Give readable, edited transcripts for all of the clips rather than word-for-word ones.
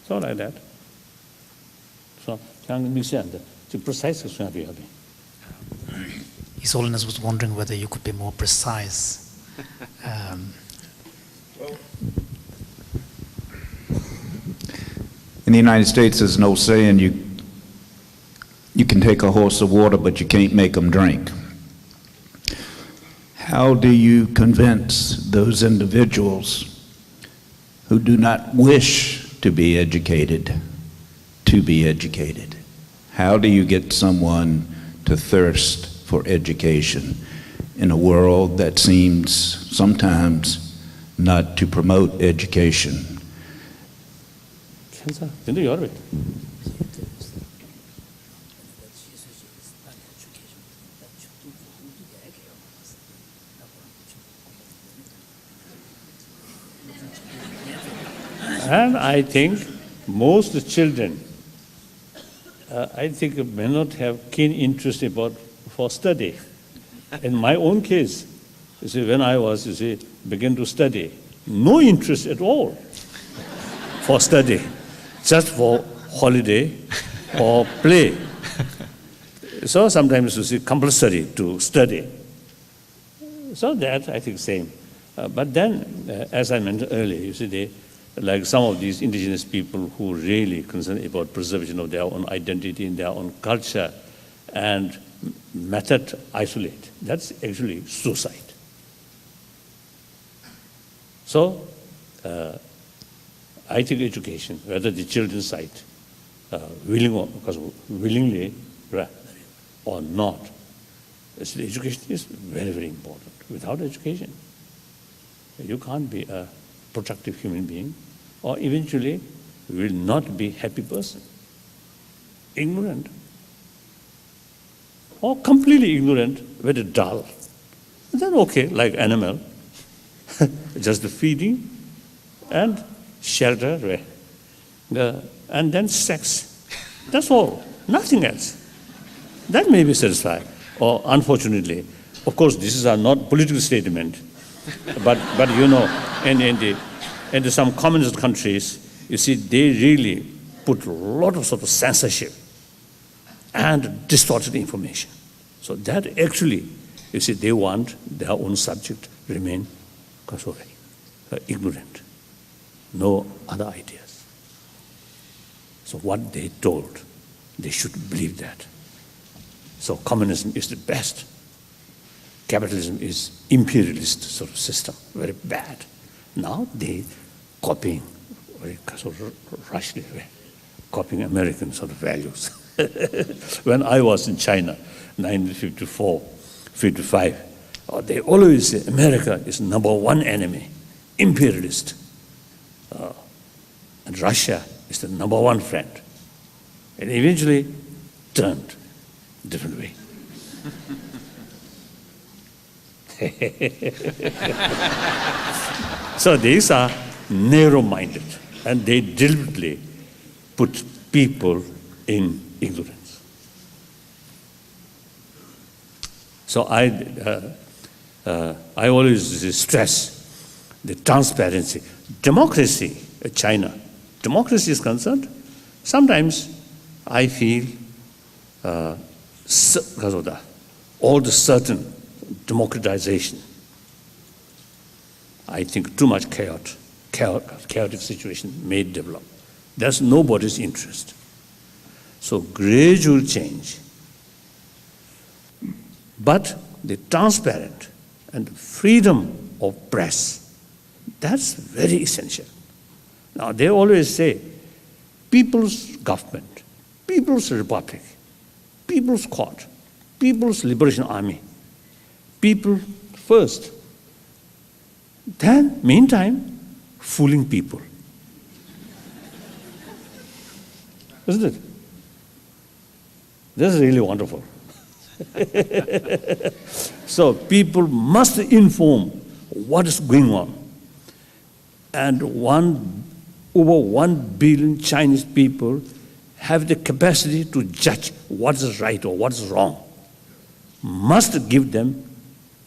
So like that. So, to precise. His Holiness was wondering whether you could be more precise. In the United States, there's no saying you can take a horse of water, but you can't make them drink. How do you convince those individuals who do not wish to be educated to be educated? How do you get someone to thirst for education in a world that seems sometimes not to promote education? And I think most children, may not have keen interest for study. In my own case, you see, when I was, begin to study, no interest at all for study, just for holiday or play. So sometimes compulsory to study. So that, I think, same. But then, as I mentioned earlier, like some of these indigenous people who really concerned about preservation of their own identity and their own culture and method isolate. That's actually suicide. So, I think education, whether the children's side, willingly or not, education is very, very important. Without education, you can't be a productive human being, or eventually will not be a happy person. Ignorant, or completely ignorant, very dull. Then okay, like animal, just the feeding and shelter, and then sex. That's all, nothing else. That may be satisfied, or unfortunately, of course, these are not political statements, but in some communist countries, you see, they really put a lot of sort of censorship and distorted information. So that actually, you see, they want their own subject remain ignorant, no other ideas. So what they told, they should believe that. So communism is the best. Capitalism is imperialist sort of system, very bad. Now they copying, very sort of rashly, copying American sort of values. When I was in China, 1954, 55, they always say America is #1 enemy, imperialist. And Russia is the #1 friend. And eventually turned different way. So these are narrow-minded, and they deliberately put people in ignorance. So I always stress the transparency. Democracy, China, democracy is concerned, sometimes I feel because of that, all the certain democratization, I think too much chaotic situation may develop. That's nobody's interest. So gradual change. But the transparent and freedom of press, that's very essential. Now they always say, people's government, people's republic, people's court, people's liberation army, people first. Then, meantime, fooling people. Isn't it? This is really wonderful. So people must inform what is going on. And over 1 billion Chinese people have the capacity to judge what is right or what is wrong. Must give them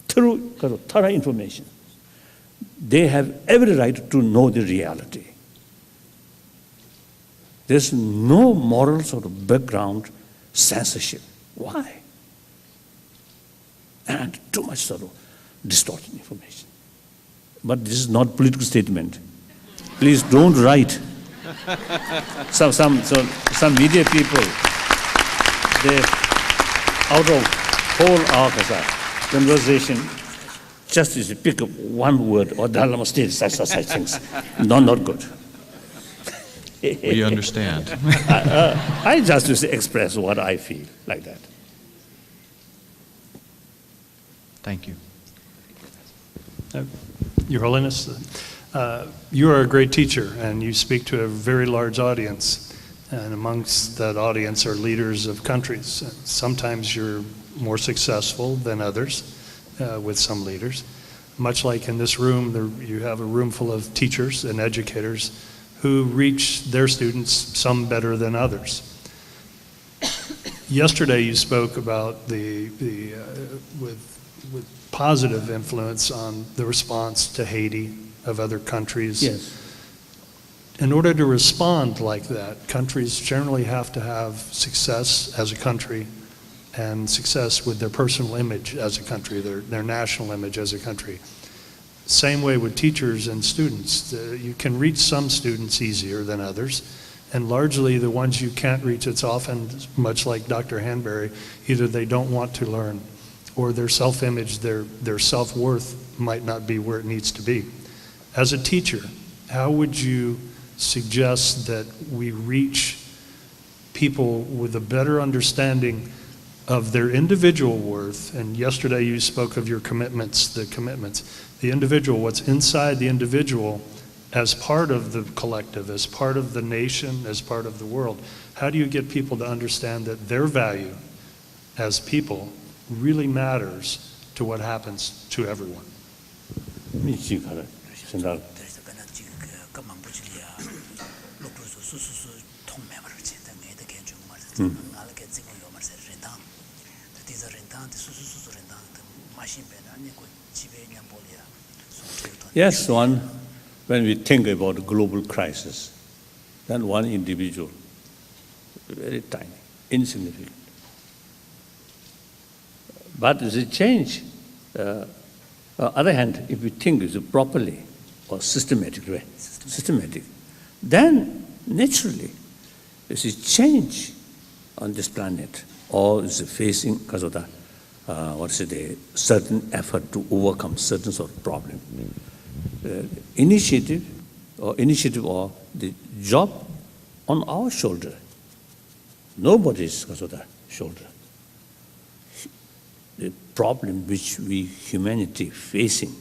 thorough information. They have every right to know the reality. There's no moral sort of background censorship. Why? And too much sort of distorted information. But this is not political statement. Please don't write. Some media people, they out of whole our conversation, just as you pick up one word or Dalai Lama stated such things. Not good. We understand. I just express what I feel like that. Thank you. Your Holiness, you are a great teacher and you speak to a very large audience. And amongst that audience are leaders of countries. Sometimes you're more successful than others with some leaders. Much like in this room, you have a room full of teachers and educators who reach their students, some better than others. Yesterday you spoke about with positive influence on the response to Haiti of other countries. Yes. In order to respond like that, countries generally have to have success as a country and success with their personal image as a country, their national image as a country. Same way with teachers and students. You can reach some students easier than others, and largely the ones you can't reach, it's often much like Dr. Hanbury, either they don't want to learn or their self-image, their self-worth might not be where it needs to be. As a teacher, how would you suggest that we reach people with a better understanding of their individual worth? And yesterday you spoke of your commitments, the individual, what's inside the individual as part of the collective, as part of the nation, as part of the world. How do you get people to understand that their value as people really matters to what happens to everyone? Yes, when we think about a global crisis, then one individual, very tiny, insignificant. But the change, on the other hand, if we think it properly or systematic, then naturally there's a change on this planet, or is facing because of the certain effort to overcome certain sort of problem. Initiative or the job on our shoulder. Nobody's because of that shoulder. The problem which we humanity facing.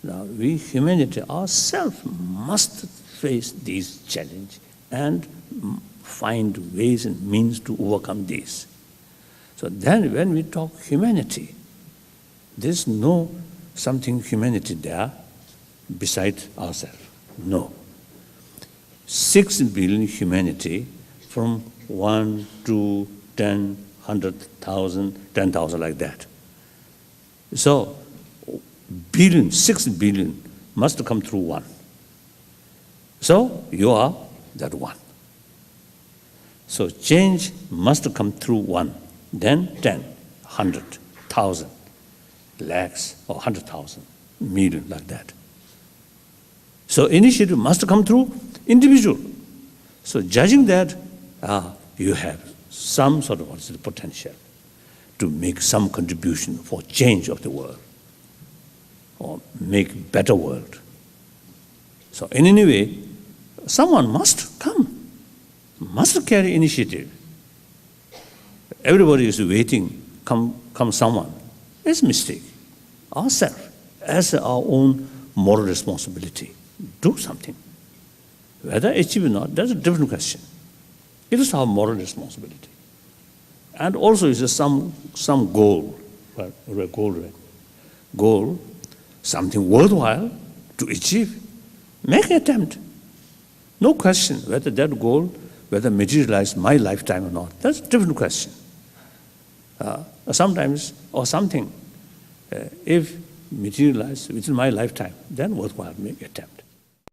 Now we humanity ourselves must face these challenges and find ways and means to overcome these. So then when we talk humanity, there's no something humanity there beside ourselves. No. 6 billion humanity from 1, 2, 10, 100,000, 10,000 like that. So 6 billion must come through one. So you are that one. So change must come through one. Then 10, 100, 1,000, lakhs, or 100,000, million, like that. So initiative must come through individual. So judging that, you have some sort of potential to make some contribution for change of the world or make better world. So in any way, someone must come, must carry initiative. Everybody is waiting, come someone. It's a mistake. Ourselves, as our own moral responsibility, do something. Whether achieve or not, that's a different question. It is our moral responsibility. And also is some goal, goal, something worthwhile to achieve. Make an attempt. No question whether that goal, whether materialize my lifetime or not. That's a different question. Sometimes, or something, if materialize within my lifetime, then worthwhile make an attempt.